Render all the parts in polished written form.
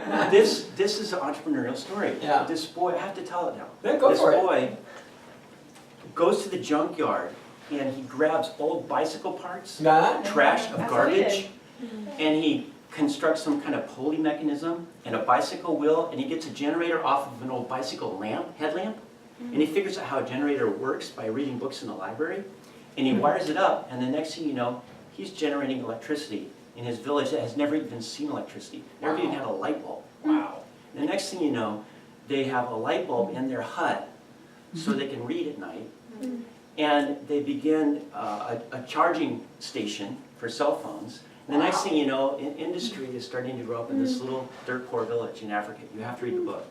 this is an entrepreneurial story. Yeah. This boy, I have to tell it now. Yeah, go for it. This boy goes to the junkyard and he grabs old bicycle parts, trash of garbage, and he constructs some kind of pulley mechanism and a bicycle wheel, and he gets a generator off of an old bicycle headlamp, and he figures out how a generator works by reading books in the library, and he wires it up, and the next thing you know, he's generating electricity in his village that has never even seen electricity, never even had a light bulb. Wow. And the next thing you know, they have a light bulb in their hut so they can read at night, and they begin a charging station for cell phones. And the next thing you know, industry is starting to grow up in this little dirt poor village in Africa. You have to read the book.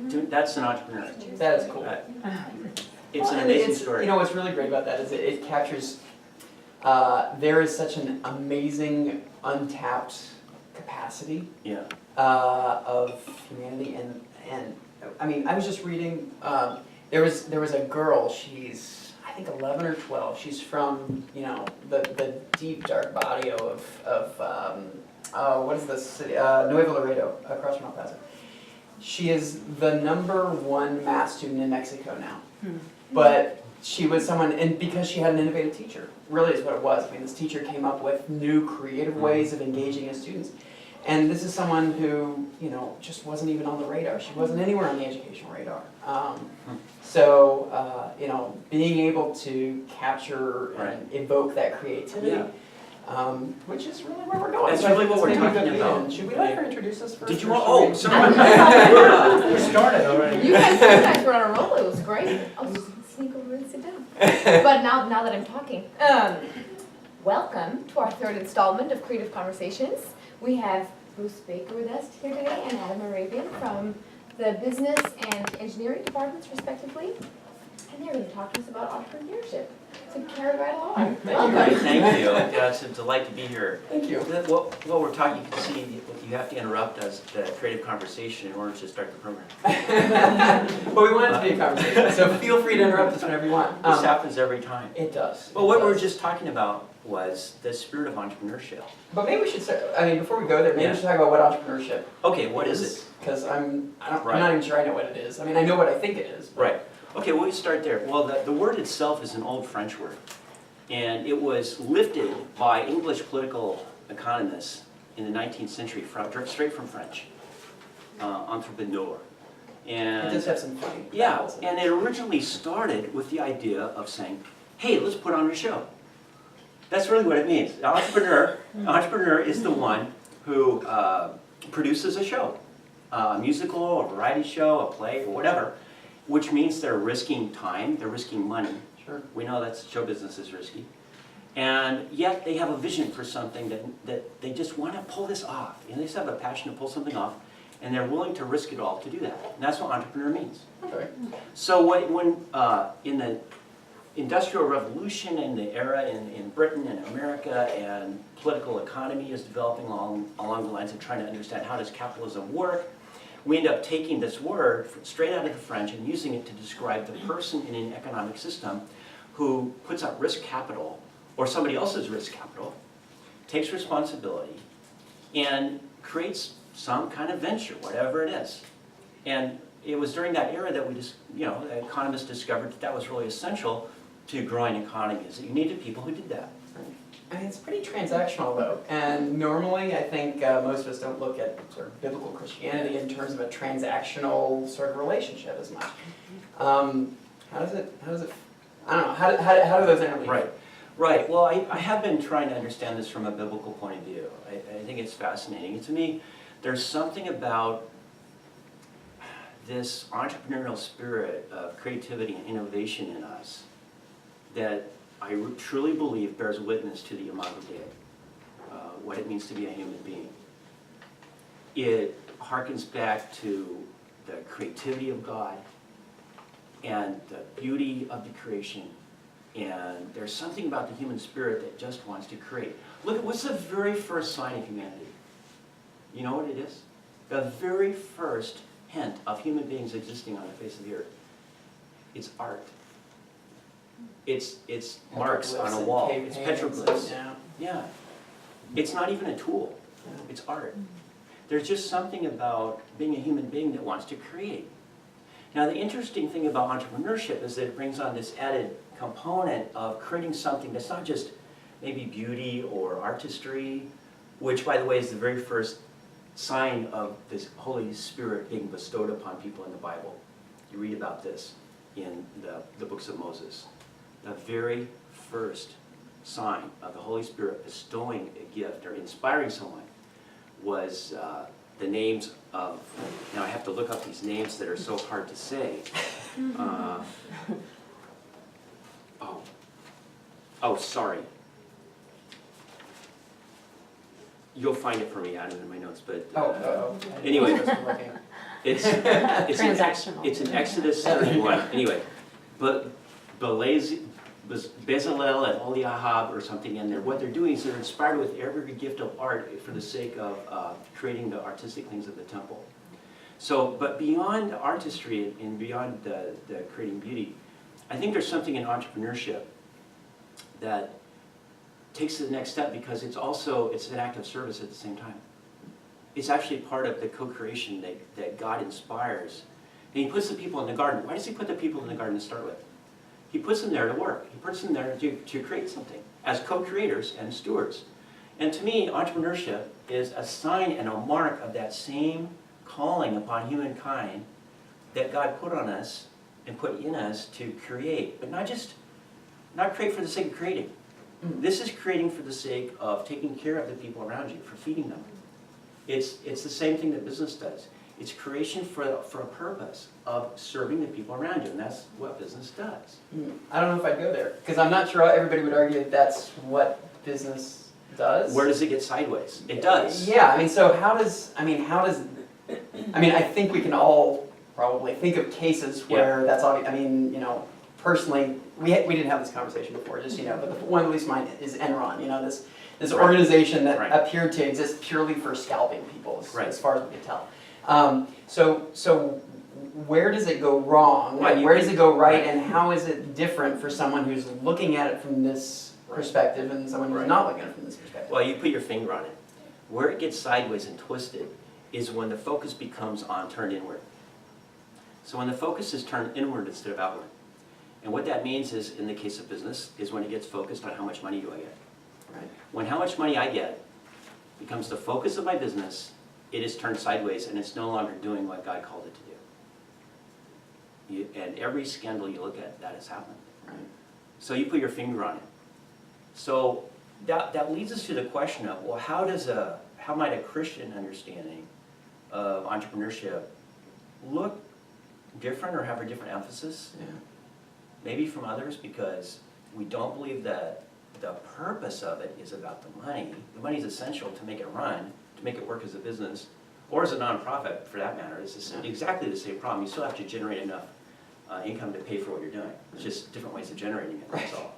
Dude, that's an entrepreneur. That is cool. It's an amazing story. You know what's really great about that is it captures, there is such an amazing untapped capacity Yeah. of humanity, and I mean, I was just reading, there was a girl, she's I think 11 or 12, she's from, you know, the deep dark barrio of what is this city, Nuevo Laredo, across from El Paso. She is the #1 math student in Mexico now. But she was someone, and because she had an innovative teacher, really is what it was. I mean, this teacher came up with new creative ways of engaging his students. And this is someone who, you know, just wasn't even on the radar. She wasn't anywhere on the educational radar. So, you know, being able to capture and evoke that creativity, which is really where we're going. That's So really I think what it's we're maybe talking good about. lead-in. Should we let her introduce us first? Did you or want? should Oh, we- sorry. We started already. You guys were on a roll, it was great. I'll just sneak over and sit down. But now that I'm talking, welcome to our 3rd installment of Creative Conversations. We have Bruce Baker with us here today and Adam Arabian from the business and engineering departments respectively. And they're going to talk to us about entrepreneurship. So carry right along. Thank you. Yeah, it's a delight to be here. Thank you. What we're talking, you can see, you have to interrupt us, the creative conversation, in order to start the program. But we want it to be a conversation, so feel free to interrupt us whenever you want. This happens every time. It does. Well, what we were just talking about was the spirit of entrepreneurship. But maybe we should start, I mean, before we go there, maybe Yeah. we should talk about what entrepreneurship Okay, what is it? Because I'm Right. not even sure I know what it is. I mean, I know what I think it is. But Right. Okay, well, we start there. Well, the word itself is an old French word, and it was lifted by English political economists in the 19th century, straight from French, entrepreneur. And It does have some funny yeah, vowels in and it originally started with the idea of saying, hey, let's put on a show. That's really what it means. An entrepreneur is the one who produces a show, a musical, a variety show, a play, or whatever, which means they're risking time, they're risking money. Sure. We know that show business is risky. And yet they have a vision for something that they just want to pull this off. And they just have a passion to pull something off, and they're willing to risk it all to do that. And that's what entrepreneur means. Okay. So when in the Industrial Revolution and the era in Britain and America, and political economy is developing along the lines of trying to understand how does capitalism work, we end up taking this word straight out of the French and using it to describe the person in an economic system who puts up risk capital or somebody else's risk capital, takes responsibility, and creates some kind of venture, whatever it is. And it was during that era that we just, economists discovered that was really essential to growing economies. You needed people who did that. I mean, it's pretty transactional though, and normally I think most of us don't look at sort of biblical Christianity in terms of a transactional sort of relationship as much. How does it, I don't know, how do those interleave? Right. Well, I have been trying to understand this from a biblical point of view. I think it's fascinating. And to me, there's something about this entrepreneurial spirit of creativity and innovation in us that I truly believe bears witness to the imago Dei, what it means to be a human being. It harkens back to the creativity of God and the beauty of the creation. And there's something about the human spirit that just wants to create. Look at what's the very first sign of humanity? You know what it is? The very first hint of human beings existing on the face of the earth. It's art. It's marks on a wall. It's petroglyphs. Yeah. Yeah. It's not even a tool. It's art. There's just something about being a human being that wants to create. Now, the interesting thing about entrepreneurship is that it brings on this added component of creating something that's not just maybe beauty or artistry, which, by the way, is the very first sign of this Holy Spirit being bestowed upon people in the Bible. You read about this in the books of Moses. The very first sign of the Holy Spirit bestowing a gift or inspiring someone was the names of, now I have to look up these names that are so hard to say. Sorry. You'll find it for me, I don't know in my notes, but anyway, it's Transactional. it's in Exodus 31. Anyway, but Bezalel and Oliahab or something in there. What they're doing is they're inspired with every gift of art for the sake of creating the artistic things of the temple. So, but beyond artistry and beyond the creating beauty, I think there's something in entrepreneurship that takes the next step because it's an act of service at the same time. It's actually part of the co-creation that God inspires. And he puts the people in the garden. Why does he put the people in the garden to start with? He puts them there to work. He puts them there to create something as co-creators and stewards. And to me, entrepreneurship is a sign and a mark of that same calling upon humankind that God put on us and put in us to create. But not create for the sake of creating. This is creating for the sake of taking care of the people around you, for feeding them. It's the same thing that business does. It's creation for a purpose of serving the people around you, and that's what business does. I don't know if I'd go there, because I'm not sure everybody would argue that that's what business does. Where does it get sideways? It does. Yeah, I think we can all probably think of cases where that's all, personally, we didn't have this conversation before, just, but the one that leads mine is Enron, this organization that appeared to exist purely for scalping people, as far as we could tell. So where does it go wrong? Right, Where does it go right? And how is it different for someone who's looking at it from this perspective and someone who's not looking at it from this perspective? Well, you put your finger on it. Where it gets sideways and twisted is when the focus becomes turned inward. So when the focus is turned inward instead of outward. And what that means is, in the case of business, is when it gets focused on how much money do I get. Right. When how much money I get becomes the focus of my business, it is turned sideways and it's no longer doing what God called it to do. And every scandal you look at, that has happened. Right. So you put your finger on it. So that leads us to the question of, well, how might a Christian understanding of entrepreneurship look different or have a different emphasis? Yeah. Maybe from others, because we don't believe that the purpose of it is about the money. The money is essential to make it run, to make it work as a business, or as a nonprofit for that matter. It's exactly the same problem. You still have to generate enough income to pay for what you're doing. It's just different ways of generating it, that's all.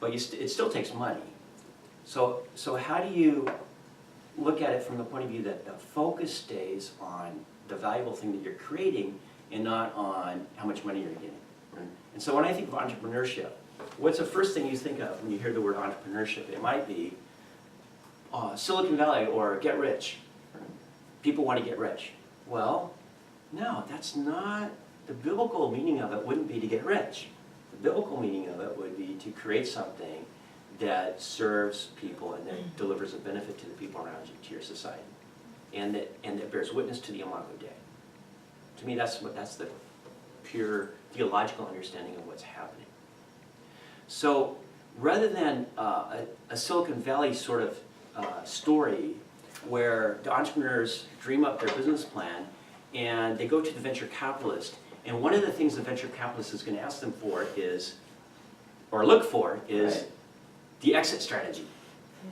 But it still takes money. So how do you look at it from the point of view that the focus stays on the valuable thing that you're creating and not on how much money you're getting? Right? And so when I think of entrepreneurship, what's the first thing you think of when you hear the word entrepreneurship? It might be Silicon Valley or get rich. People want to get rich. Well, no, that's not, the biblical meaning of it wouldn't be to get rich. The biblical meaning of it would be to create something that serves people and that delivers a benefit to the people around you, to your society, and that bears witness to the imago Dei. To me, that's the pure theological understanding of what's happening. So rather than a Silicon Valley sort of story where the entrepreneurs dream up their business plan and they go to the venture capitalist, and one of the things the venture capitalist is going to ask them for is, or look for, is the exit strategy.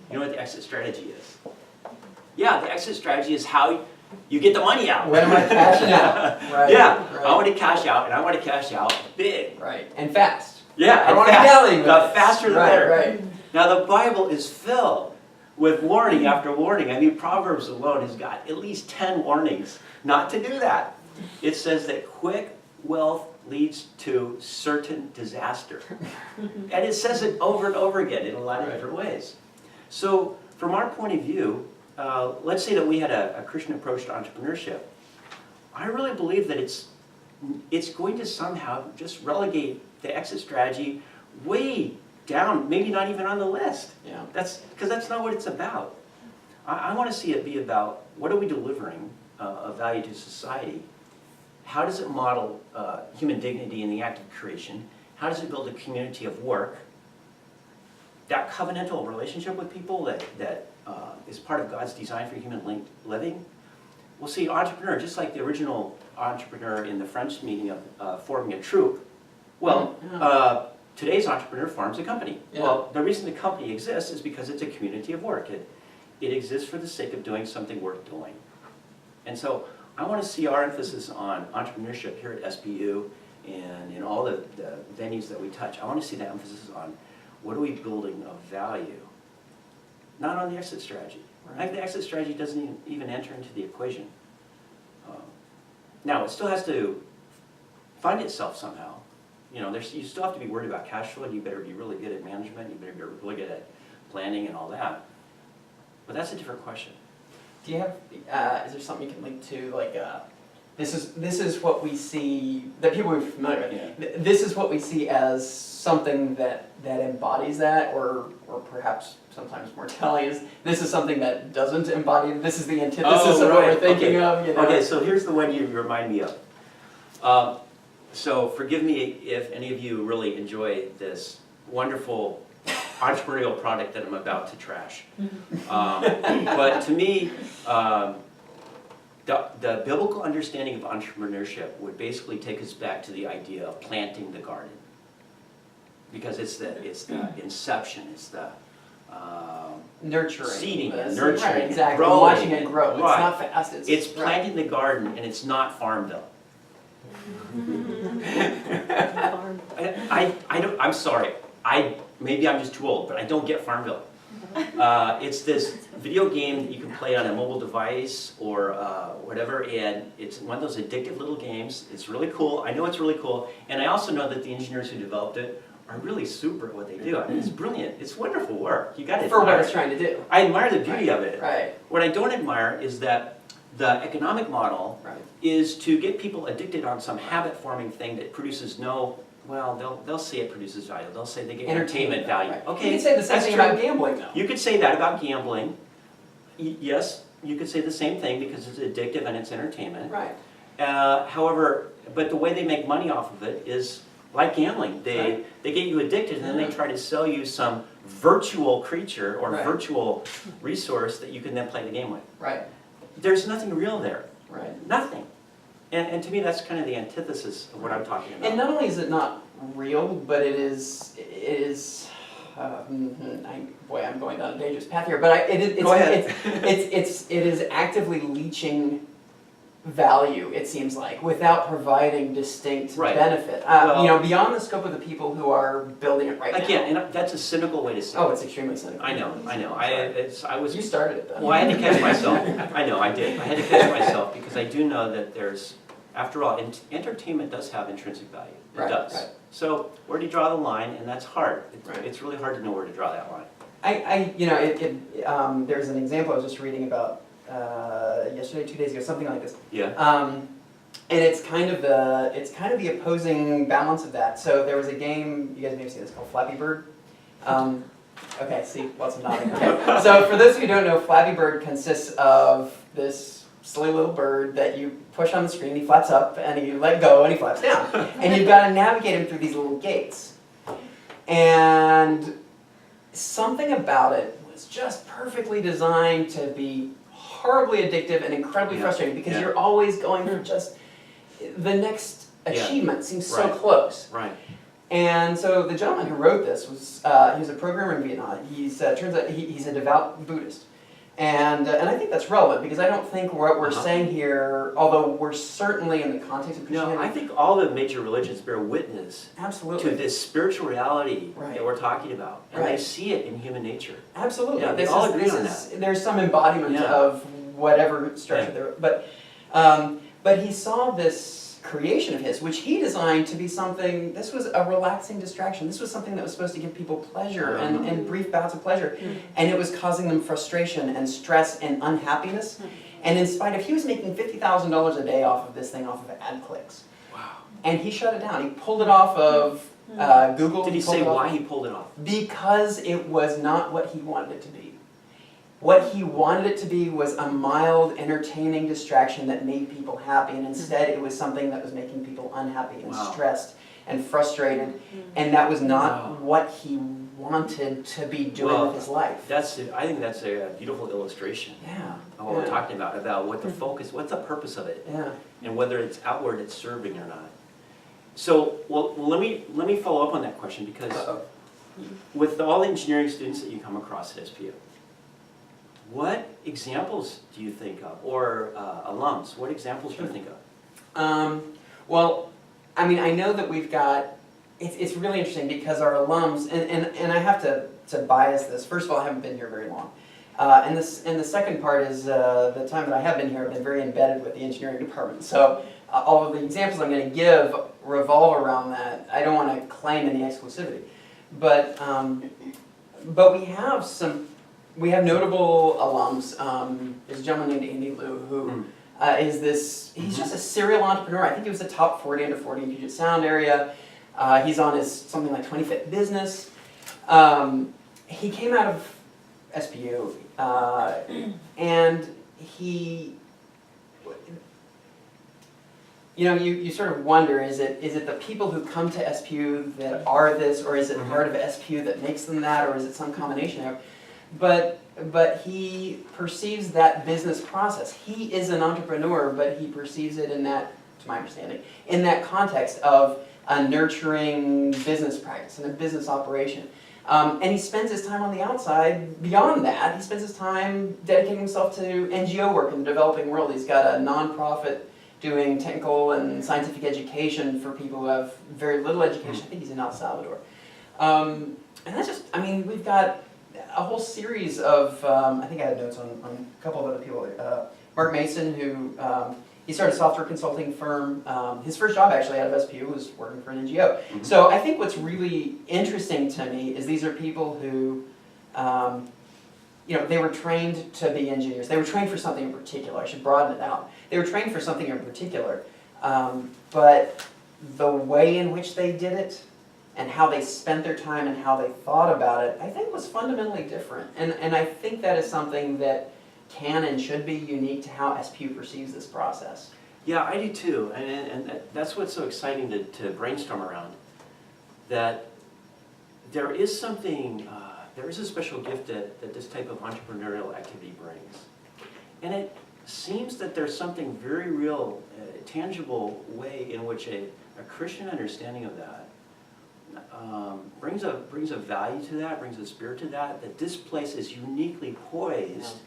You know what the exit strategy is? Yeah, the exit strategy is how you get the money out. When am I cashing out? Right. Yeah, right. I want to cash out, and I want to cash out big. Right, and fast. Yeah, I don't want to be yelling. The faster the better. Right. Now the Bible is filled with warning after warning. I mean, Proverbs alone has got at least 10 warnings not to do that. It says that quick wealth leads to certain disaster. And it says it over and over again in a lot of different ways. So from our point of view, let's say that we had a Christian approach to entrepreneurship. I really believe that it's going to somehow just relegate the exit strategy way down, maybe not even on the list. Yeah. Because that's not what it's about. I want to see it be about what are we delivering of value to society? How does it model human dignity in the act of creation? How does it build a community of work? That covenantal relationship with people that is part of God's design for human living. Well, see, entrepreneur, just like the original entrepreneur in the French meaning of forming a troupe, well, today's entrepreneur forms a company. Yeah. Well, the reason the company exists is because it's a community of work. It exists for the sake of doing something worth doing. And so I want to see our emphasis on entrepreneurship here at SBU and in all the venues that we touch. I want to see that emphasis on what are we building of value, not on the exit strategy. Right? The exit strategy doesn't even enter into the equation. Now, it still has to find itself somehow. You know, you still have to be worried about cash flow. You better be really good at management. You better be really good at planning and all that. But that's a different question. Do you have, is there something you can link to, like, this is what we see, that people are familiar with. Yeah. This is what we see as something that embodies that, or perhaps sometimes more telling is, this is something that doesn't embody, this is the antithesis of what we're thinking of, you know? Okay, so here's the one you remind me of. So forgive me if any of you really enjoy this wonderful entrepreneurial product that I'm about to trash. But to me, the biblical understanding of entrepreneurship would basically take us back to the idea of planting the garden. Because it's the inception, it's the Nurturing. seeding and Right, nurturing, exactly. growing. Watching it grow. It's Right. not fast. It's planting the garden, and it's not Farmville. I'm sorry. Maybe I'm just too old, but I don't get Farmville. It's this video game that you can play on a mobile device or whatever, and it's one of those addictive little games. It's really cool. I know it's really cool, and I also know that the engineers who developed it are really super at what they do. I mean, it's brilliant. It's wonderful work. You got to For what it's trying to do. I admire the beauty of it. Right. What I don't admire is that the economic model Right. is to get people addicted on some habit-forming thing that produces no, well, they'll say it produces value. They'll say they get entertainment value. Right. Okay, You could say the same that's thing true. about gambling, though. You could say that about gambling. Yes, you could say the same thing because it's addictive and it's entertainment. Right. However, but the way they make money off of it is like gambling. They get you addicted and then they try to sell you some virtual creature or Right. virtual resource that you can then play the game with. Right. There's nothing real there. Right. Nothing. And to me, that's kind of the antithesis of what I'm talking about. And not only is it not real, but it is. Boy, I'm going down a dangerous path here. But Go ahead. it is actively leaching value. It seems like without providing distinct Right. benefit. Well- Beyond the scope of the people who are building it right now. Again, and that's a cynical way to say it. Oh, it's extremely cynical. I know. I was. You started it though. Well, I had to catch myself. I know, I did. I had to catch myself because I do know that there's, after all, entertainment does have intrinsic value. It Right, does. right. So where do you draw the line? And that's hard. Right. It's really hard to know where to draw that line. There's an example I was just reading about yesterday, 2 days ago, something like this. Yeah. And it's kind of the opposing balance of that. So there was a game, you guys may have seen this, called Flappy Bird. Okay, see, lots of nodding. Okay. So for those who don't know, Flappy Bird consists of this silly little bird that you push on the screen, he flaps up, and you let go, and he flaps down. And you've got to navigate him through these little gates. And something about it was just perfectly designed to be horribly addictive and incredibly Yeah. frustrating because Yeah. you're always going for just the next achievement seems so Right. close. Right. And so the gentleman who wrote this was he was a programmer in Vietnam. Turns out he's a devout Buddhist, and I think that's relevant because I don't think what we're saying here, although we're certainly in the context of Christianity. No, I think all the major religions bear witness Absolutely. to this spiritual reality Right. that we're talking about, and they Right. see it in human nature. Absolutely. Yeah, they all agree on There's some embodiment Yeah. of whatever structure Yeah. there, but he saw this creation of his, which he designed to be something, this was a relaxing distraction. This was something that was supposed to give people pleasure and brief bouts of pleasure. And it was causing them frustration and stress and unhappiness. And in spite of, he was making $50,000 a day off of this thing, off of ad clicks. Wow. And he shut it down. He pulled it off of Google. Did he pulled say it off- why he pulled it off? Because it was not what he wanted it to be. What he wanted it to be was a mild, entertaining distraction that made people happy, and instead it was something that was making people unhappy and Wow. stressed and frustrated, and that was not what he wanted to be doing with his life. I think that's a beautiful illustration Yeah. of what we're talking about what the focus, what's the purpose of it, Yeah. and whether it's outward, it's serving or not. So, well, let me follow up on that question, because with all the engineering students that you come across at SPU, what examples do you think of, or alums, what examples do you think of? Well, I mean, I know that we've got, it's really interesting because our alums, and I have to bias this. First of all, I haven't been here very long. And the second part is the time that I have been here, I've been very embedded with the engineering department. So all of the examples I'm going to give revolve around that. I don't want to claim any exclusivity. But we have notable alums. There's a gentleman named Andy Liu who he's just a serial entrepreneur. I think he was a top 40 under 40 in Puget Sound area. He's on his something like 25th business. He came out of SPU and he, you sort of wonder, is it the people who come to SPU that are this, or is it part of SPU that makes them that, or is it some combination of? But he perceives that business process. He is an entrepreneur, but he perceives it in that, to my understanding, in that context of a nurturing business practice and a business operation. And he spends his time on the outside. Beyond that, he spends his time dedicating himself to NGO work in the developing world. He's got a nonprofit doing technical and scientific education for people who have very little education. I think he's in El Salvador. And that's just, I mean, we've got a whole series of, I think I had notes on a couple of other people. Mark Mason, who, he started a software consulting firm. His first job actually out of SPU was working for an NGO. So I think what's really interesting to me is these are people who, they were trained to be engineers. They were trained for something in particular. I should broaden it out. They were trained for something in particular, but the way in which they did it and how they spent their time and how they thought about it, I think was fundamentally different. And I think that is something that can and should be unique to how SPU perceives this process. Yeah, I do too, and that's what's so exciting to brainstorm around, that there is something, there is a special gift that this type of entrepreneurial activity brings. And it seems that there's something very real, tangible way in which a Christian understanding of that brings a value to that, brings a spirit to that this place is uniquely poised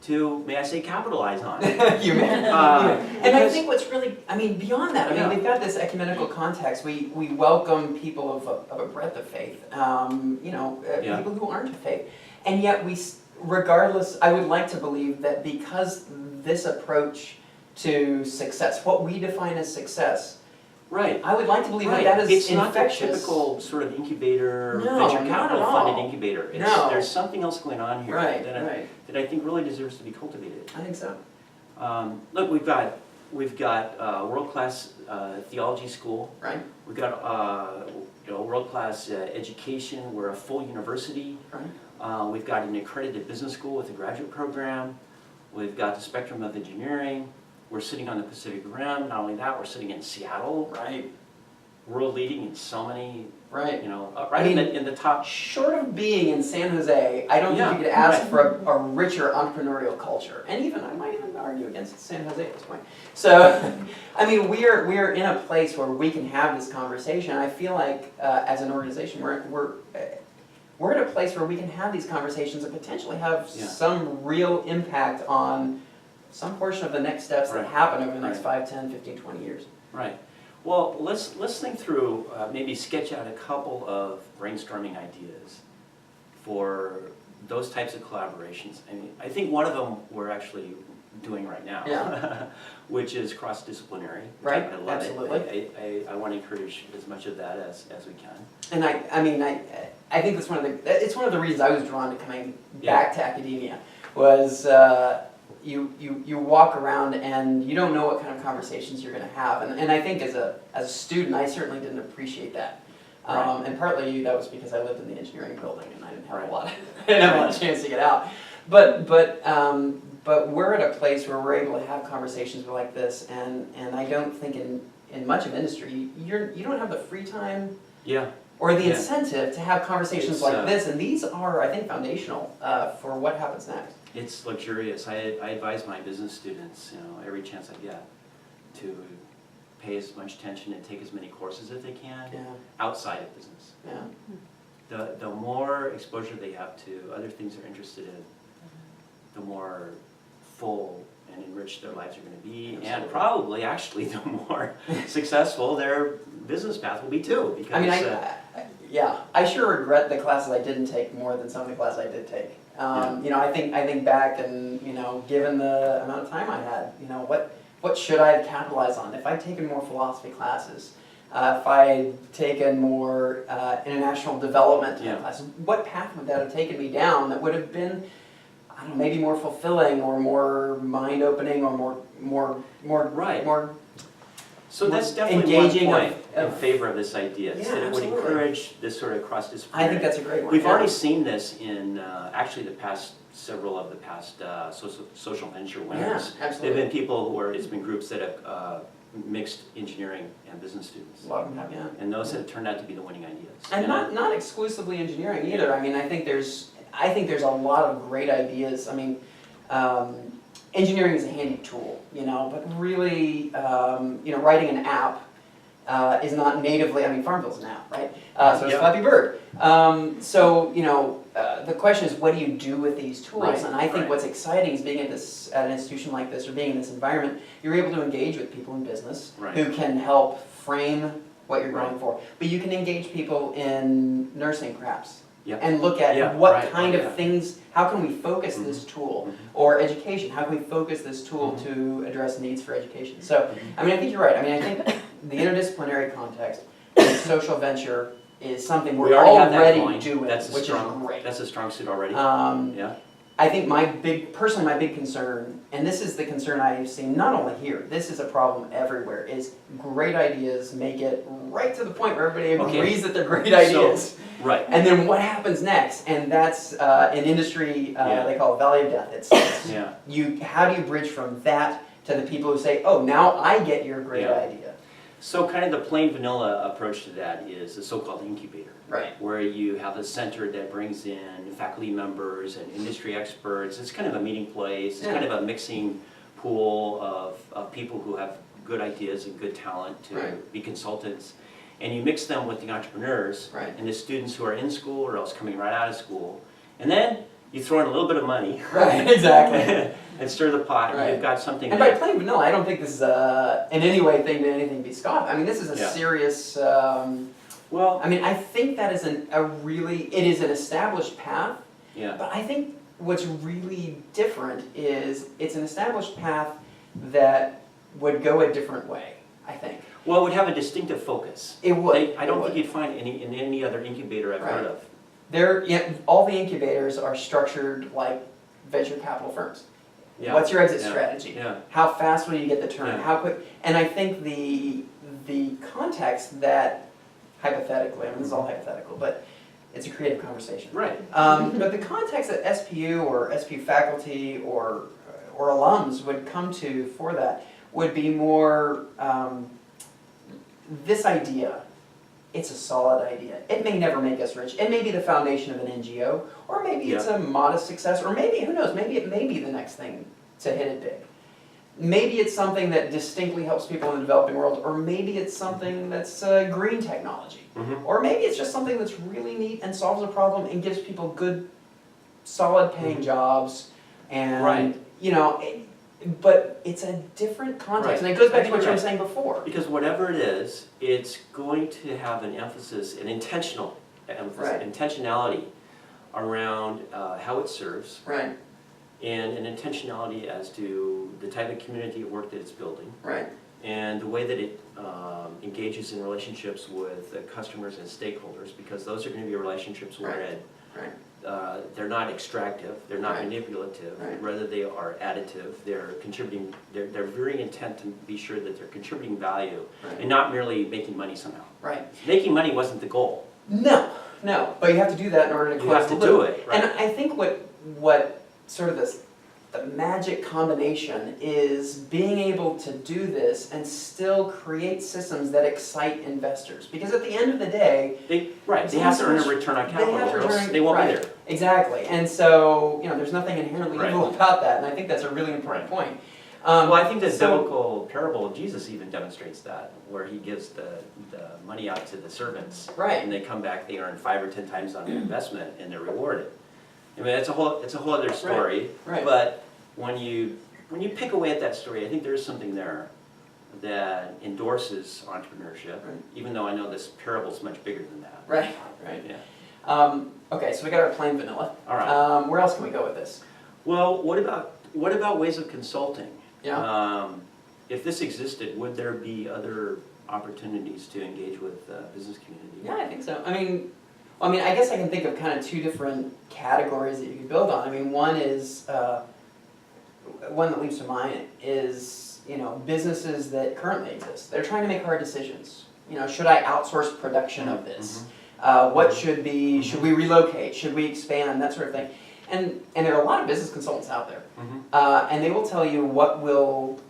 to, may I say, capitalize on. You may. And I think what's really, I mean, beyond that, I mean, we've got this ecumenical context. We welcome people of a breadth of faith, people who aren't of faith. And yet regardless, I would like to believe that because this approach to success, what we define as success, right. I would like to believe that is it's infectious. not the typical sort of incubator, No, venture not capital at all. funded incubator. There's something else going on here that I think really deserves to be cultivated. I think so. Look, we've got world-class theology school. Right. We've got world-class education. We're a full university. Right. We've got an accredited business school with a graduate program. We've got the spectrum of engineering. We're sitting on the Pacific Rim. Not only that, we're sitting in Seattle. Right. World leading in so many, Right. in the top. Short of being in San Jose, I don't think you could ask for a richer entrepreneurial culture. And I might even argue against San Jose at this point. So, I mean, we're in a place where we can have this conversation. I feel like as an organization, we're in a place where we can have these conversations and potentially have some real impact on some portion of the next steps that happen over the next 5, 10, 15, 20 years. Right. Well, let's think through, maybe sketch out a couple of brainstorming ideas for those types of collaborations. I mean, I think one of them we're actually doing right now. Yeah. Which is cross-disciplinary. which Right, I love absolutely. it. I want to encourage as much of that as we can. And I think that's it's one of the reasons I was drawn to coming back to academia was you walk around and you don't know what kind of conversations you're going to have, and I think as a student I certainly didn't appreciate that, Right. and partly that was because I lived in the engineering building and I didn't have Right. I didn't have a lot of chance to get out, but we're at a place where we're able to have conversations like this, and I don't think in much of industry you don't have the free time Yeah. or the Yeah. incentive to have conversations It's, like this, and these are, I think, foundational for what happens next. It's luxurious. I advise my business students, every chance I get, to pay as much attention and take as many courses as they can Yeah, outside of business. yeah, The more exposure they have to other things they're interested in, the more full and enriched their lives are going to be, and Absolutely. probably actually the more successful their business path will be too. Because I mean, I sure regret the classes I didn't take more than some of the classes I did take. I think back and, given the amount of time I had, what should I have capitalized on? If I'd taken more philosophy classes, if I'd taken more international development classes, what path would that have taken me down that would have been, I don't know, maybe more fulfilling or more mind-opening or more Right. more So that's more definitely engaging one point of- in favor of this idea, is Yeah, that it would absolutely. encourage this sort of cross-disciplinary. I think that's a great one. We've yeah. already seen this in actually several of the past social venture Yeah, winners. There absolutely. have been people it's been groups that have mixed engineering and business students. A lot of them have, yeah. And those have turned out to be the winning ideas. And not exclusively engineering either. I mean, I think there's a lot of great ideas. I mean, engineering is a handy tool, but really, writing an app is not natively, Farmville's an app, right? So it's Yeah. Flappy Bird. The question is, what do you do with these tools? Right, And I think right. what's exciting is being at an institution like this or being in this environment, you're able to engage with people in business Right. who can help frame what you're Right. going for. But you can engage people in nursing perhaps. Yeah. And look at Yeah, what right, kind yeah. of things, how can we focus this tool? Mhm. Or education, how can we focus this tool Mhm. to address needs for education? So, I think you're right. I think the interdisciplinary context and social venture is something We we're already have that already going. doing, That's a which strong, is great. That's a strong suit already. Yeah. I think personally my big concern, and this is the concern I've seen not only here, this is a problem everywhere, is great ideas make it right to the point where everybody Okay. agrees that they're great ideas. Right. And then what happens next? And that's in industry, Yeah. they call it valley of death. It's Yeah. how do you bridge from that to the people who say, oh, now I get your great Yeah. idea. So kind of the plain vanilla approach to that is the so-called incubator. Right. Where you have a center that brings in faculty members and industry experts. It's kind of a meeting place. It's kind of a mixing pool of people who have good ideas and good talent to Right. be consultants. And you mix them with the entrepreneurs Right. and the students who are in school or else coming right out of school. And then you throw in a little bit of money. Right, exactly. And stir the pot, and Right. you've got something And by that, plain vanilla, I don't think this is in any way thing to anything to be scoffed. This is a Yeah. serious. well, I think that is it is an established path, yeah, but I think what's really different is it's an established path that would go a different way, I think. well, it would have a distinctive focus. It would. I don't it think would. you'd find in any other incubator I've heard Right. of. All the incubators are structured like venture capital firms. Yeah. What's your exit Yeah. strategy? Yeah. How fast will you get the turn? Yeah. How quick? And I think the context that hypothetically, this is all hypothetical, but it's a creative conversation. Right. But the context that SPU or SPU faculty or alums would come to for that would be more this idea. It's a solid idea. It may never make us rich. It may be the foundation of an NGO, or maybe it's a modest success, or maybe, who knows, maybe it may be the next thing to hit it big. Maybe it's something that distinctly helps people in the developing world, or maybe it's something that's green technology. Mhm. Or maybe it's just something that's really neat and solves a problem and gives people good, solid paying jobs. And, Right. but it's a different context. Right. And it goes I back to think what you you're were right. saying before. Because whatever it is, it's going to have an emphasis, an intentional emphasis, Right. intentionality around how it serves. Right. and an intentionality as to the type of community of work that it's building, Right. and the way that it engages in relationships with customers and stakeholders, because those are going to be relationships wherein Right. they're not extractive, they're not Right. manipulative, Right. rather they are additive, they're contributing, they're very intent to be sure that they're contributing value Right. and not merely making money somehow. Right. Making money wasn't the goal. No, but you have to do that in order to You close have the to loop. do it, right. And I think what sort of the magic combination is being able to do this and still create systems that excite investors. Because at the end of the day, They have to earn a return on capital, have to or else return- they won't be right. there. Exactly. And so, there's nothing inherently Right. evil about that, and I think that's a really important point. Well, I think the so- biblical parable of Jesus even demonstrates that, where he gives the money out to the servants. Right. And they come back, they earn 5 or 10 times on their investment, and they're rewarded. I mean, it's a whole other story. Right. But when you pick away at that story, I think there is something there that endorses entrepreneurship, Right. even though I know this parable is much bigger than that. Right. Yeah. Okay, so we got our plain vanilla. All right. Where else can we go with this? Well, what about ways of consulting? Yeah. If this existed, would there be other opportunities to engage with the business community? Yeah, I think so. I mean, I guess I can think of kind of two different categories that you could build on. I mean, one is, one that leaps to mind is, businesses that currently exist. They're trying to make hard decisions. Should I outsource production of this? What should we relocate? Should we expand? That sort of thing. And there are a lot of business consultants out there. And they will tell you what will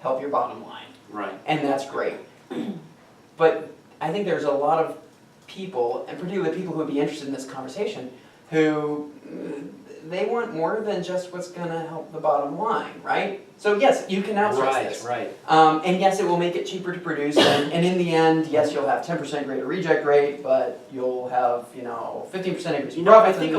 help your bottom line. Right. And that's great. But I think there's a lot of people, and particularly people who would be interested in this conversation, who they want more than just what's going to help the bottom line, right? So yes, you can outsource this. Right. And yes, it will make it cheaper to produce, and in the end, yes, you'll have 10% greater reject rate, but you'll have 15% increase in I profits. think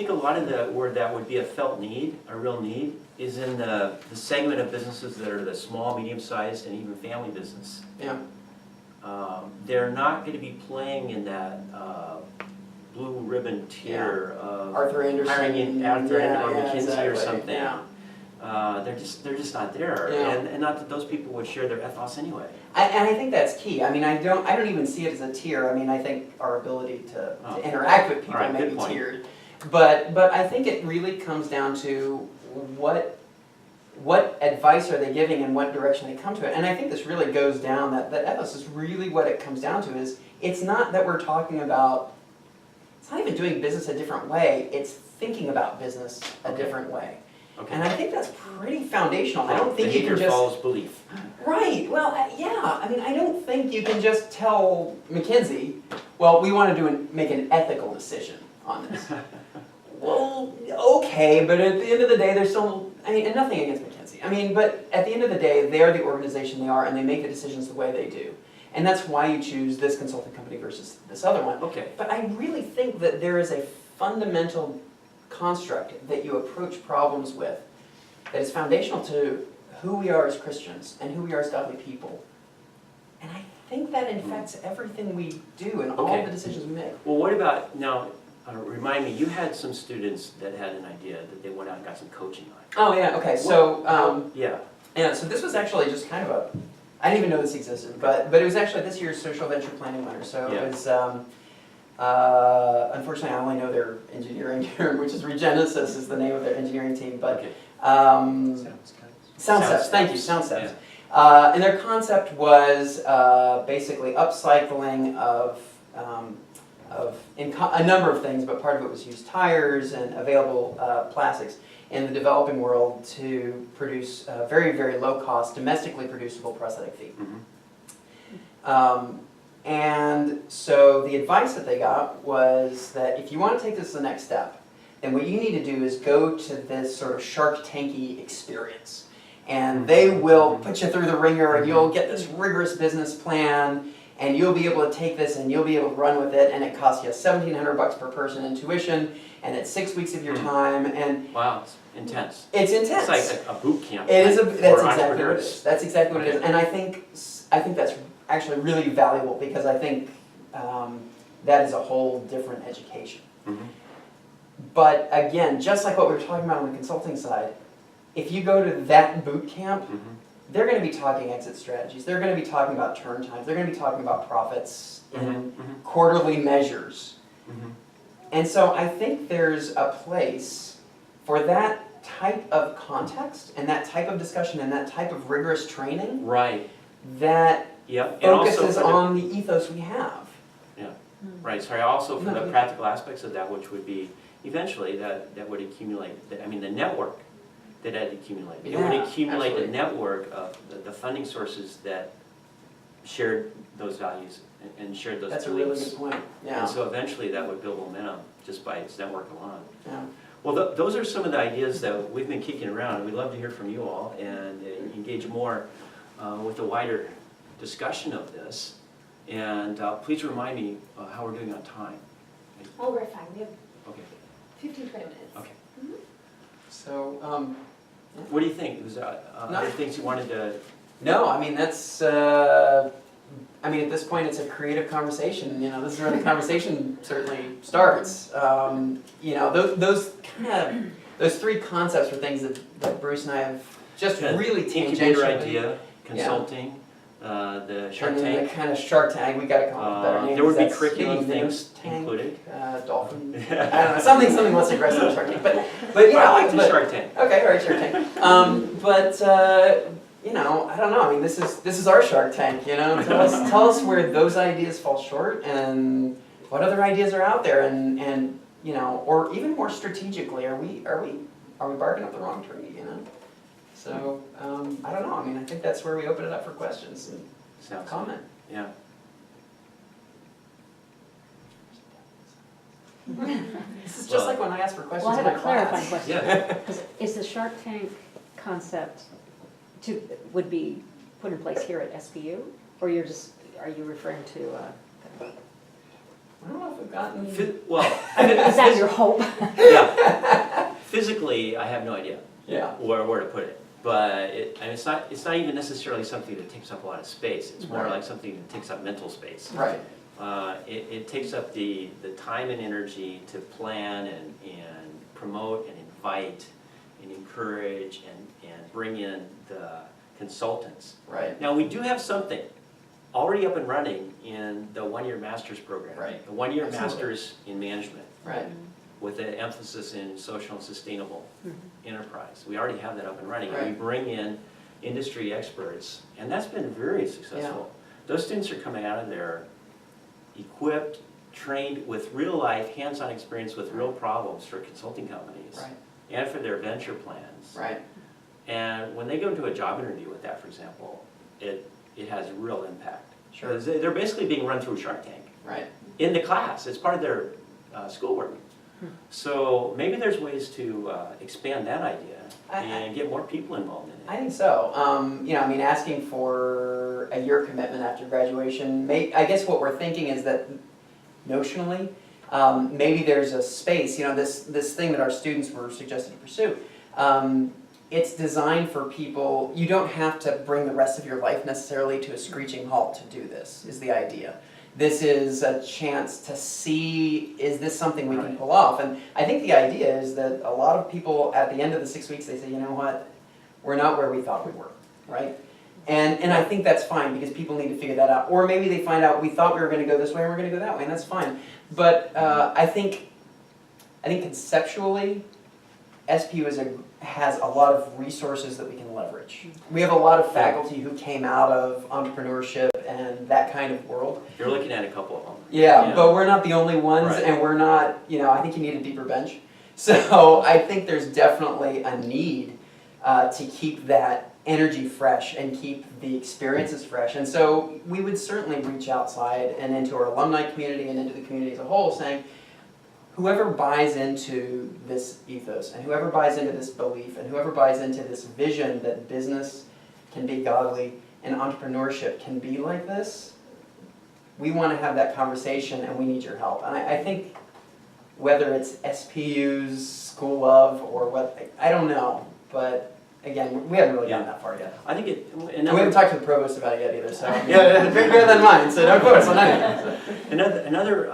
a lot of the where that would be a felt need, a real need, is in the segment of businesses that are the small, medium-sized, and even family business. Yeah. They're not going to be playing in that blue ribbon tier of Arthur Anderson. hiring in Arthur Yeah, or yeah, McKinsey exactly. or something. Yeah. They're just not there, Yeah. and not that those people would share their ethos anyway. And I think that's key. I mean, I don't even see it as a tier. I mean, I think our ability to Oh. interact with people All right, may good be point. tiered. But I think it really comes down to what advice are they giving and what direction they come to it. And I think this really goes down, that ethos is really what it comes down to. Is it's not that we're talking about, it's not even doing business a different way, it's thinking about business a different way. Okay. And I think that's pretty foundational. I don't think you Behavior can just... follows belief. Right, well, yeah, I mean, I don't think you can just tell McKinsey, well, we want to make an ethical decision on this. Well, okay, but at the end of the day, they're still, and nothing against McKinsey. I mean, but at the end of the day, they are the organization they are, and they make the decisions the way they do. And that's why you choose this consulting company versus this other one. Okay. But I really think that there is a fundamental construct that you approach problems with that is foundational to who we are as Christians and who we are as godly people. And I think that infects everything we do and all Okay. the decisions we make. Well, what about now? Remind me, you had some students that had an idea that they went out and got some coaching on. Oh yeah, okay, so, Yeah. so this was actually just kind of I didn't even know this existed, but it was actually this year's social venture planning winner. So Yeah. it was, unfortunately I only know their engineering term, which is Regenesis is the name of their engineering team, but Okay. Sound steps, thank you, sound steps. And their concept was basically upcycling of a number of things, but part of it was used tires and available plastics in the developing world to produce very, very low-cost, domestically producible prosthetic feet. Mhm. And so the advice that they got was that if you want to take this to the next step, then what you need to do is go to this sort of Shark Tanky experience. And they will put you through the ringer, and you'll get this rigorous business plan, and you'll be able to take this and you'll be able to run with it, and it costs you $1,700 per person in tuition, and it's 6 weeks of your time, and Wow, it's intense. it's intense. It's like a boot camp. It is for that's exactly what it entrepreneurs. is. That's exactly what it is, and I think that's actually really valuable because I think that is a whole different education. Mhm. But again, just like what we were talking about on the consulting side, if you go to that boot camp, they're going to be talking exit strategies. They're going to be talking about turn times. They're going to be talking about profits in quarterly measures. And so I think there's a place for that type of context and that type of discussion and that type of rigorous training Right. that Yep. And also focuses for the- on the ethos we have. Yeah. Right. Sorry. Also for No, the yeah. practical aspects of that, which would be eventually that would accumulate. I mean, the network that had accumulated. It would Yeah, accumulate the absolutely. network of the funding sources that shared those values and shared those That's a really beliefs. good point. Yeah. And so eventually that would build momentum just by its network alone. Yeah. Well, those are some of the ideas that we've been kicking around. We'd love to hear from you all and engage more with a wider discussion of this. And please remind me how we're doing on time. Oh, we're fine. We have Okay. 15, 20 minutes. Okay. So, What do you think? Was there No. other things you wanted to? no, I mean, that's, I mean, at this point, it's a creative conversation. You know, this is where the conversation certainly starts. You know, those three concepts were things that Bruce and I have just Yeah, really Incubator tangentially. idea, consulting, the Shark And then Tank. the kind of Shark Tank, we gotta come up with a better name. There would be 'cause that's curriculum hitting things the tank, included. Dolphin, I don't know, something less aggressive than Shark Tank, but yeah. I like the but- Shark Tank. Okay, all right, Shark Tank. But you know, I don't know. I mean, this is our Shark Tank. You know, tell us where those ideas fall short and what other ideas are out there, and you know, or even more strategically, are we barking up the wrong tree? You know. So I don't know. I mean, I think that's where we open it up for questions and Sounds comment. Yeah. This is just like when I ask for questions Well, I in have my a clarifying class. question. Yeah. 'Cause is the Shark Tank concept would be put in place here at SPU? Or are you referring to, I don't know if we've gotten. Well, is that your hope? yeah. Physically, I have no idea Yeah. where to put it. But it's not even necessarily something that takes up a lot of space. It's more Right. like something that takes up mental space. Right. It takes up the time and energy to plan and promote and invite and encourage and bring in the consultants. Right. Now, we do have something already up and running in the one-year master's program. Right. The one-year Absolutely. master's in management Right. with an emphasis in social and sustainable Mhm. enterprise. We already have that up and running. And Right. we bring in industry experts, and that's been very successful. Those students are coming out of there equipped, trained with real-life, hands-on experience with real problems for consulting companies Right. and for their venture plans. Right. And when they go into a job interview with that, for example, it has real impact. Sure. Because they're basically being run through Shark Tank Right. in the class. It's part of their schoolwork. Hmm. So maybe there's ways to expand that idea I- and get more people involved in it. I think so. You know, I mean, asking for a year commitment after graduation, I guess what we're thinking is that notionally, maybe there's a space, you know, this thing that our students were suggested to pursue. It's designed for people, you don't have to bring the rest of your life necessarily to a screeching halt to do this, is the idea. This is a chance to see, is this something we can Right. pull off? And I think the idea is that a lot of people at the end of the 6 weeks, they say, you know what, we're not where we thought we were, right? And I think that's fine because people need to figure that out. Or maybe they find out we thought we were gonna go this way and we're gonna go that way, and that's fine. But I think conceptually, SPU has a lot of resources that we can leverage. We have a lot of faculty who came out of entrepreneurship and that kind of world. You're looking at a couple of them. Yeah, but we're not the only ones, Right. and we're not, you know, I think you need a deeper bench. So I think there's definitely a need to keep that energy fresh and keep the experiences fresh. And so we would certainly reach outside and into our alumni community and into the community as a whole saying, whoever buys into this ethos and whoever buys into this belief and whoever buys into this vision that business can be godly and entrepreneurship can be like this, we want to have that conversation and we need your help. And I think whether it's SPU's School of or what, I don't know, but again, we haven't really gotten that far yet. I think it. And we haven't talked to the provost about it yet either, so yeah, bigger than mine, so of course, on anything. Another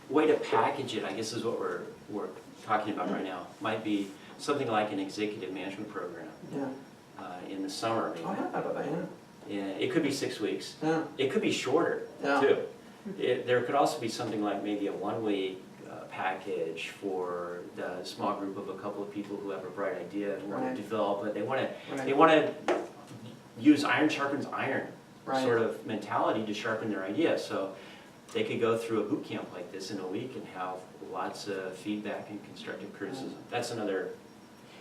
way to package it, I guess, is what we're talking about right now might be something like an executive management program Yeah. in the summer, maybe. Oh, yeah, how about that, yeah. Yeah, it could be 6 weeks. Yeah. It could be shorter, Yeah. too. There could also be something like maybe a 1-week package for the small group of a couple of people who have a bright idea and want Right. to develop it. They want Right. to use iron sharpens iron Right. sort of mentality to sharpen their idea. So they could go through a boot camp like this in a week and have lots of feedback and constructive criticism. That's another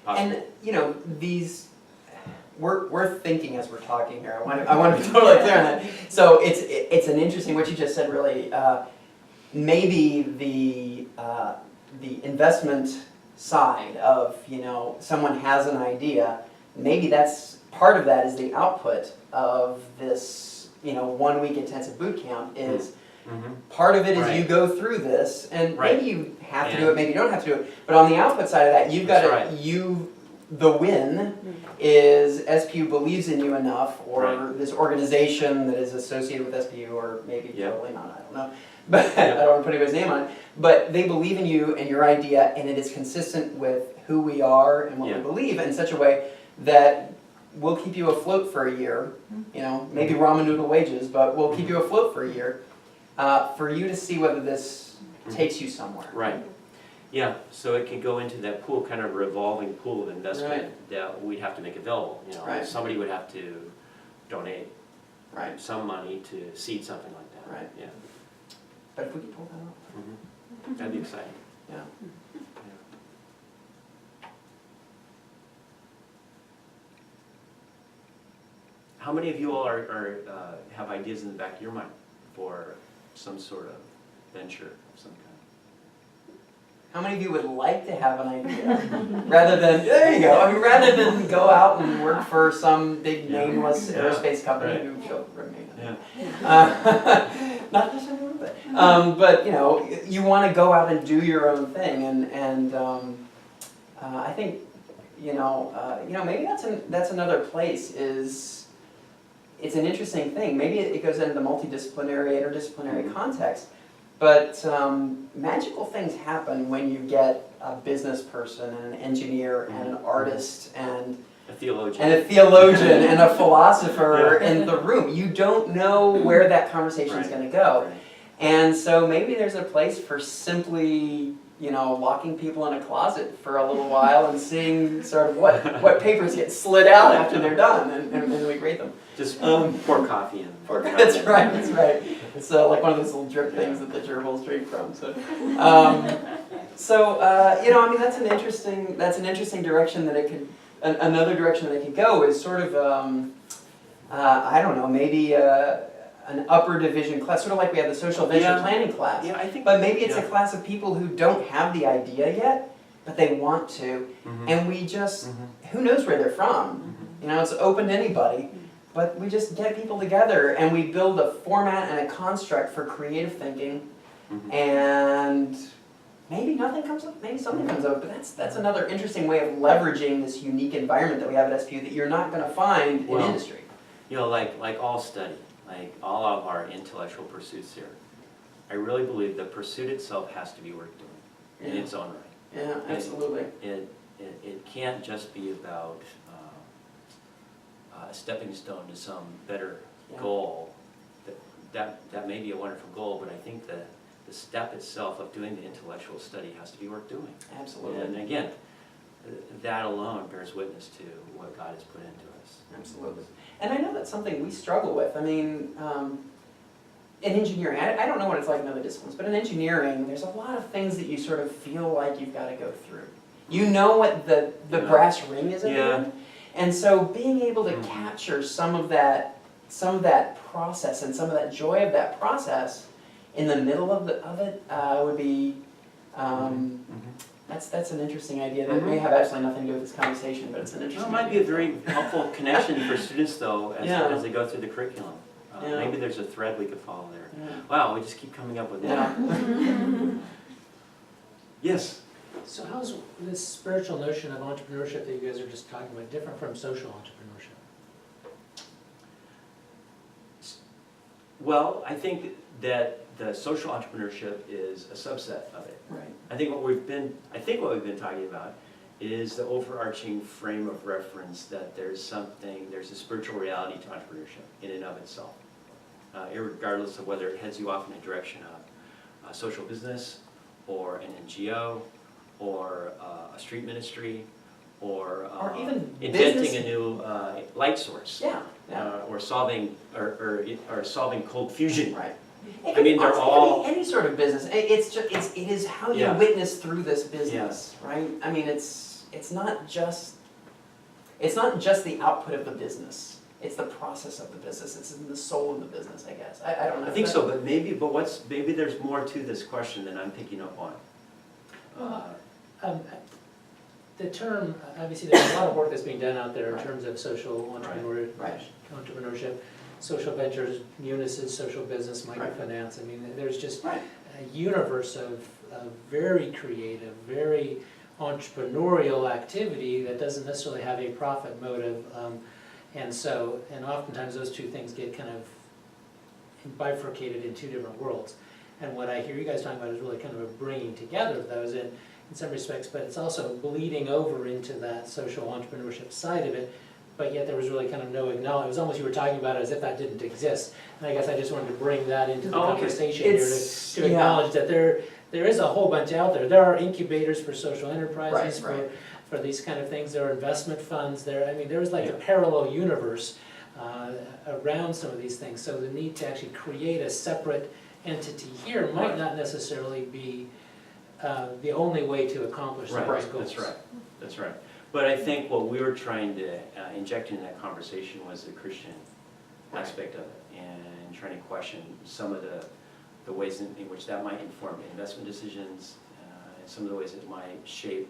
possible. And, you know, these, we're thinking as we're talking here. I want to be totally clear on that. So it's an interesting, what you just said really, maybe the investment side of, you know, someone has an idea, maybe that's, part of that is the output of this, you know, 1-week intensive boot camp is, Mhm. part of it is Right. you go through this, and Right. maybe you have to do And- it, maybe you don't have to do it, but on the output side of that, you've got That's to, right. the win is SPU believes in you enough, or Right. this organization that is associated with SPU, or maybe Yeah. totally not, I don't know. But I don't want to put anybody's name on it, but they believe in you and your idea, and it is consistent with who we are and what Yeah. we believe in such a way that we'll keep you afloat for a year, you know, maybe ramen noodle wages, but we'll keep you afloat for a year, for you to see whether this takes you somewhere. Right. Yeah, so it could go into that pool, kind of revolving pool of investment Right. that we'd have to make available. You know, Right. somebody would have to donate Right, some money to seed something like that. Right. Yeah. but if we could pull that off, Mhm. That'd be exciting. yeah. Yeah. How many of you all have ideas in the back of your mind for some sort of venture of some kind? How many of you would like to have an idea, rather than, there you go, I mean, rather than go out and work for some big Yeah. nameless Yeah. aerospace company Right. who shall remain. Yeah. Not necessarily, but you know, you want to go out and do your own thing, and I think, you know, maybe that's another place is, it's an interesting thing. Maybe it goes into the multidisciplinary, interdisciplinary context, but magical things happen when you get a business person and an engineer and an artist and A theologian. a theologian and a philosopher in the room. You don't know where that conversation is Right. going to go. Right. And so maybe there's a place for simply, you know, locking people in a closet for a little while and seeing sort of what papers get slid out after they're done, and we grade them. Just pour coffee in. That's right, that's right. It's like one of those little drip things that the gerbils drink from. So, you know, I mean, that's an interesting direction that it could. Another direction that it could go is sort of, I don't know, maybe an upper division class, sort of like we have the social venture Yeah. planning class. Yeah, I think. But maybe it's a yeah. class of people who don't have the idea yet, but they want to, Mhm. and we just, Mhm. who knows where they're from? Mhm. You know, it's open to anybody, but we just get people together and we build a format and a construct for creative thinking, Mhm. and maybe nothing comes up, maybe something comes up, but that's another interesting way of leveraging this unique environment that we have at SPU that you're not gonna find Well, in industry. You know, like all study, like all of our intellectual pursuits here, I really believe the pursuit itself has to be worth doing in Yeah. its own right. Yeah, absolutely. It can't just be about a stepping stone to some better Yeah. goal. That may be a wonderful goal, but I think the step itself of doing the intellectual study has to be worth doing. Absolutely. And again, that alone bears witness to what God has put into us. Absolutely. And I know that's something we struggle with. I mean, in engineering, I don't know what it's like in other disciplines, but in engineering, there's a lot of things that you sort of feel like you've got to go through. You know what the Yeah. brass ring is at the Yeah. end. And so being able to Mhm. capture some of that process and some of that joy of that process in the middle of it would be, Mhm. that's an interesting idea that may have absolutely nothing to do with this conversation, but it's an Well, interesting it might be a idea. very helpful connection for students though, Yeah. as they go through the curriculum. Yeah. Maybe there's a thread we could follow there. Yeah. Wow, we just keep coming up with Yeah. that. Yes? So how's this spiritual notion of entrepreneurship that you guys are just talking about different from social entrepreneurship? Well, I think that the social entrepreneurship is a subset of it. Right. I think what we've been talking about is the overarching frame of reference that there's a spiritual reality to entrepreneurship in and of itself, irregardless of whether it heads you off in the direction of social business, or an NGO, or a street ministry, or even inventing business. a new light source, Yeah, yeah. or solving cold fusion. Right. I mean, they're all- It could be any sort of business. It is how you Yeah. witness through this business, right? I mean, it's not just the output of the business. It's the process of the business. It's in the soul of the business, I guess. I don't know. I think so, but maybe there's more to this question than I'm picking up on. The term, obviously, there's a lot of work that's being done out there in Right. terms of social Right. entrepreneurship, social ventures, Unisys, social business, microfinance. I mean, there's just Right. a universe of very creative, very entrepreneurial activity that doesn't necessarily have a profit motive. And oftentimes those two things get kind of bifurcated in two different worlds. And what I hear you guys talking about is really kind of a bringing together of those in some respects, but it's also bleeding over into that social entrepreneurship side of it. But yet there was really kind of no acknowledgement. It was almost you were talking about it as if that didn't exist. And I guess I just wanted to bring that into the Oh, okay. conversation here It's- to yeah. acknowledge that there is a whole bunch out there. There are incubators for social enterprises, Right. for these kind of things. There are investment funds there. I mean, there's like a Yeah. parallel universe around some of these things. So the need to actually create a separate entity here might Right. not necessarily be the only way to accomplish those Right, goals. that's right. But I think what we were trying to inject in that conversation was the Christian aspect of it, and trying to question some of the ways in which that might inform investment decisions, and some of the ways it might shape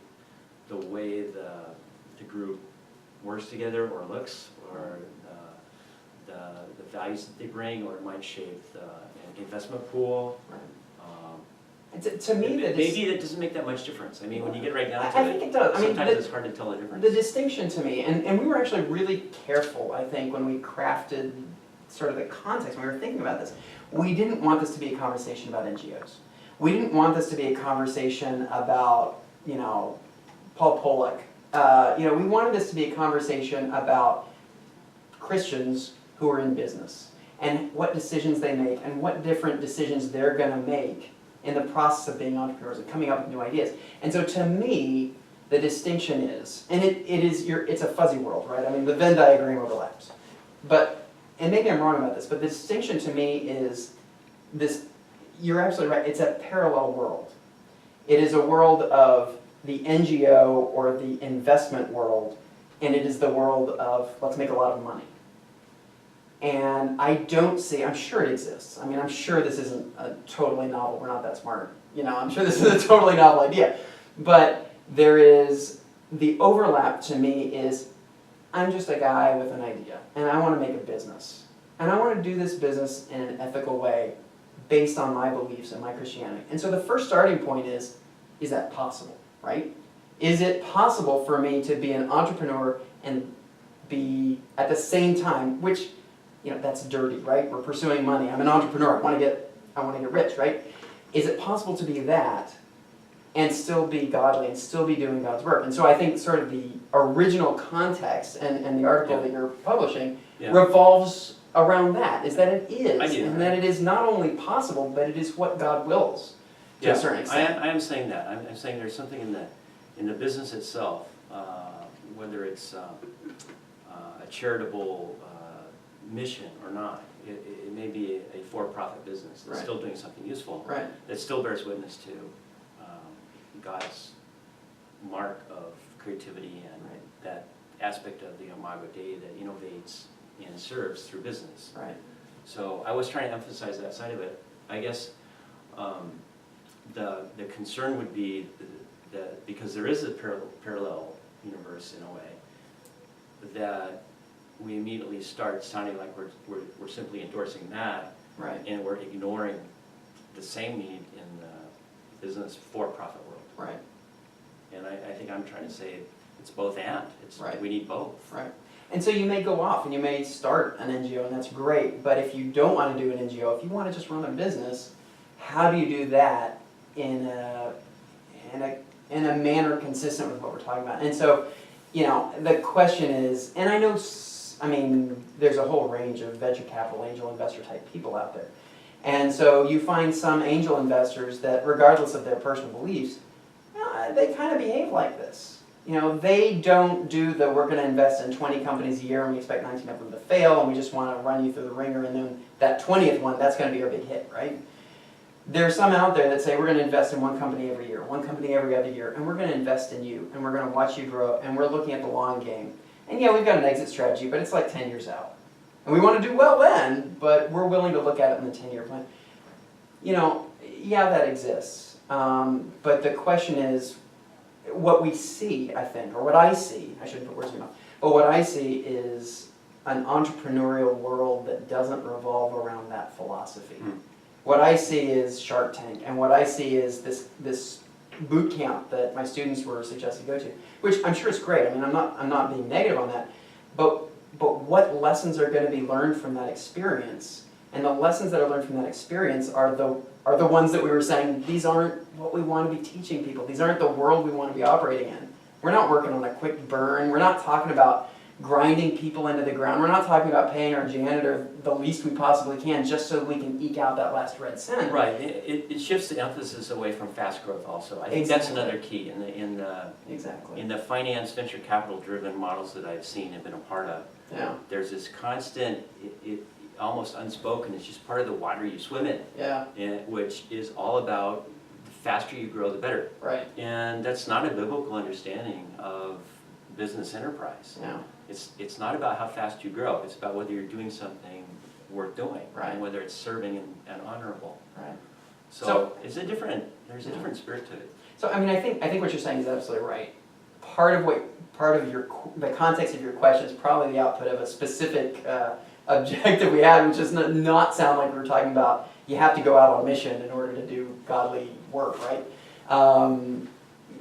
the way the group works together or looks, or the values that they bring, or it might shape the investment pool. Right. And to me, Maybe that doesn't make that much difference. I mean, when you get right down to I think it does. I mean, sometimes it's hard to tell the difference. the distinction to me, and we were actually really careful, I think, when we crafted sort of the context, when we were thinking about this. We didn't want this to be a conversation about NGOs. We didn't want this to be a conversation about, Paul Pollock. We wanted this to be a conversation about Christians who are in business, and what decisions they make, and what different decisions they're gonna make in the process of being entrepreneurs and coming up with new ideas. And so to me, the distinction is, and it's a fuzzy world, right? I mean, the Venn diagram overlaps. And maybe I'm wrong about this, but the distinction to me is this, you're absolutely right, it's a parallel world. It is a world of the NGO or the investment world, and it is the world of let's make a lot of money. And I don't see, I'm sure it exists. I mean, I'm sure this isn't a totally novel, we're not that smart. I'm sure this is a totally novel idea. But there is, the overlap to me is, I'm just a guy with an idea, and I want to make a business. And I want to do this business in an ethical way based on my beliefs and my Christianity. And so the first starting point is that possible, right? Is it possible for me to be an entrepreneur and be at the same time, which, that's dirty, right? We're pursuing money. I'm an entrepreneur. I want to get rich, right? Is it possible to be that and still be godly and still be doing God's work? And so I think sort of the original context and the article that you're publishing revolves around that, is that it is. And that it is not only possible, but it is what God wills to a certain extent. I am saying that. I'm saying there's something in the business itself, whether it's a charitable mission or not. It may be a for-profit business that's still doing something useful, Right. that still bears witness to God's mark of creativity and that aspect of the imago Dei that innovates and serves through business. Right. So I was trying to emphasize that side of it. I guess the concern would be that because there is a parallel universe in a way, that we immediately start sounding like we're simply endorsing that, Right. and we're ignoring the same need in the business for-profit world. Right. And I think I'm trying to say it's both and. Right. We need both. Right. And so you may go off and you may start an NGO, and that's great, but if you don't want to do an NGO, if you want to just run a business, how do you do that in a manner consistent with what we're talking about? And so, the question is, and I know, there's a whole range of venture capital, angel investor type people out there. And so you find some angel investors that, regardless of their personal beliefs, they kind of behave like this. They don't do we're going to invest in 20 companies a year and we expect 19 of them to fail and we just want to run you through the ringer and then that 20th one, that's going to be our big hit, right? There's some out there that say we're going to invest in one company every year, one company every other year, and we're going to invest in you and we're going to watch you grow and we're looking at the long game. And yeah, we've got an exit strategy, but it's like 10 years out. And we want to do well then, but we're willing to look at it in the 10-year plan. Yeah, that exists. But the question is, what we see, I think, or what I see, I shouldn't put words in your mouth, but what I see is an entrepreneurial world that doesn't revolve around that philosophy. What I see is Shark Tank, and what I see is this boot camp that my students were suggested to go to, which I'm sure is great. I'm not being negative on that, but what lessons are going to be learned from that experience? And the lessons that are learned from that experience are the ones that we were saying, these aren't what we want to be teaching people. These aren't the world we want to be operating in. We're not working on a quick burn. We're not talking about grinding people into the ground. We're not talking about paying our janitor the least we possibly can just so we can eke out that last red cent. Right, it shifts the emphasis away from fast growth also. I think that's another key in the finance, venture capital driven models that I've seen and been a part of. Yeah. There's this constant, almost unspoken, it's just part of the water you swim in. Yeah. Which is all about the faster you grow, the better. Right. And that's not a biblical understanding of business enterprise. Yeah. It's not about how fast you grow, it's about whether you're doing something worth doing, Right. and whether it's serving and honorable. Right. So there's a different spirit to it. So I think what you're saying is absolutely right. Part of the context of your question is probably the output of a specific objective we had, which does not sound like we were talking about you have to go out on mission in order to do godly work, right?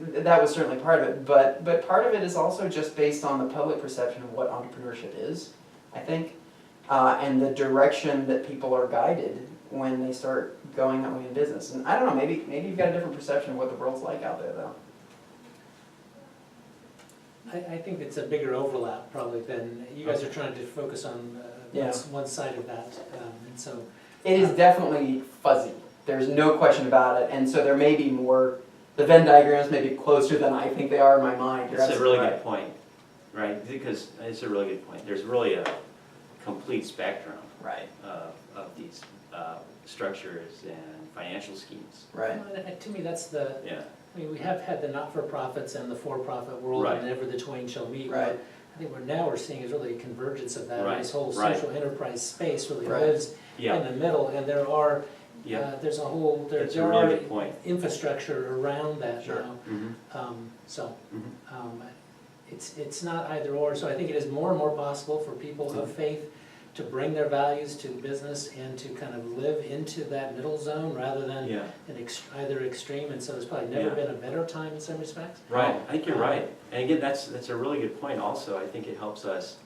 That was certainly part of it, but part of it is also just based on the public perception of what entrepreneurship is, I think, and the direction that people are guided when they start going that way in business. And I don't know, maybe you've got a different perception of what the world's like out there, though. I think it's a bigger overlap probably than, you guys are trying to focus on one side of that, and so. It is definitely fuzzy. There's no question about it, and so there may be more. The Venn diagrams may be closer than I think they are in my mind. It's a really good point, right? Because it's a really good point. There's really a complete spectrum, right, of these structures and financial schemes. Right. Well, to me, that's the. Yeah. I mean, we have had the not-for-profits and the for-profit world, Right. and never the twain shall meet. Right. I think what now we're seeing is really a convergence of that. Right. This whole Right. social enterprise space really Right. lives Yeah. in the middle, and there are, Yeah. there's a whole, That's a there really are good point. infrastructure around that Sure. now. Mm-hmm. It's not either or, so I think it is more and more possible for people of faith to bring their values to business and to kind of live into that middle zone rather than Yeah. either extreme, and so there's probably never Yeah. been a better time in some respects. Right. I think you're right. And again, that's a really good point. Also, I think it helps us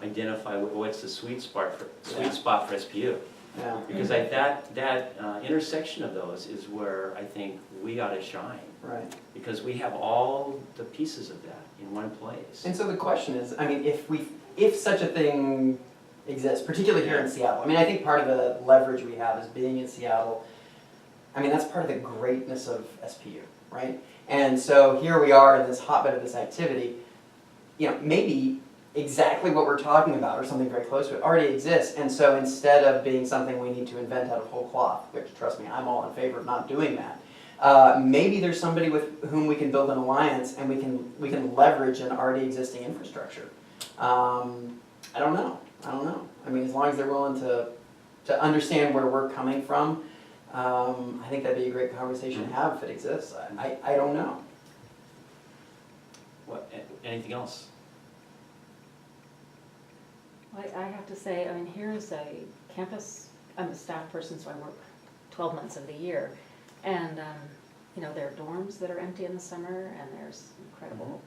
identify what's the sweet spot for SPU. Yeah. Because that intersection of those is where I think we ought to shine. Right. Because we have all the pieces of that in one place. And so the question is, if such a thing exists, particularly here in Seattle, I think part of the leverage we have is being in Seattle. That's part of the greatness of SPU, right? And so here we are in this hotbed of this activity. Maybe exactly what we're talking about, or something very close to it, already exists. And so instead of being something we need to invent out of whole cloth, which, trust me, I'm all in favor of not doing that, maybe there's somebody with whom we can build an alliance and we can leverage an already existing infrastructure. I don't know. As long as they're willing to understand where we're coming from, I think that'd be a great conversation to have if it exists. I don't know. What? Anything else? I have to say, here is a campus, I'm a staff person, so I work 12 months of the year. And, there are dorms that are empty in the summer, and there's incredible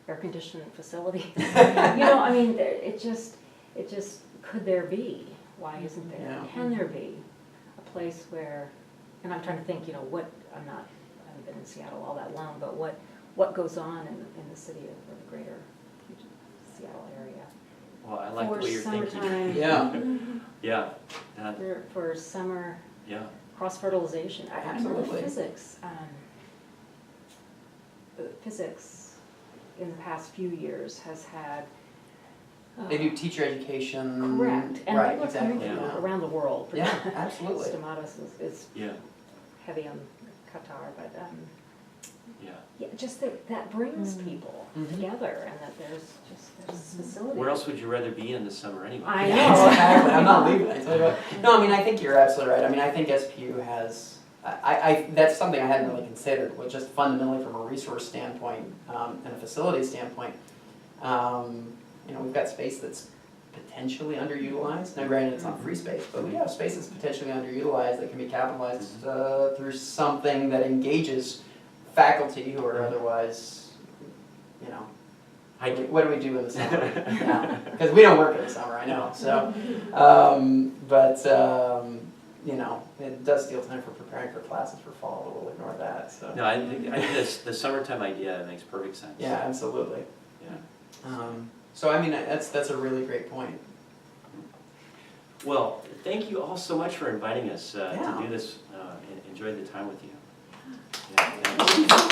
air-conditioned facility. It just, could there be? Why isn't there? Yeah. Can there be a place where And I'm trying to think, I haven't been in Seattle all that long, but what goes on in the city or the greater Seattle area? Well, I like the way you're thinking. Summertime. Yeah. Yeah, that- For summer yeah. cross-fertilization. I remember Absolutely. Physics in the past few years has had. They do teacher education. Correct, and Right, people are coming exactly. from Yeah. around the world. Yeah, absolutely. Stomatis is Yeah, heavy on Qatar, but, yeah. yeah, just that brings people Mhm. together and that there's facilities. Where else would you rather be in the summer anyway? I Yeah, know. exactly. I'm not leaving. I tell you what. No, I mean, I think you're absolutely right. I mean, I think SPU has, that's something I hadn't really considered, but just fundamentally from a resource standpoint and a facility standpoint. We've got space that's potentially underutilized. Now, granted, it's not free space, but we have space that's potentially underutilized that can be capitalized through something that engages faculty who are otherwise, Hiking. what do we do in the summer? Because we don't work in the summer, I know. So, it does steal time for preparing for classes for fall, but we'll ignore that. So. No, I think the summertime idea makes perfect sense. Yeah, absolutely. Yeah. So I mean, that's a really great point. Well, thank you all so much for inviting us to Yeah. do this. Enjoyed the time with you. Yeah, thanks.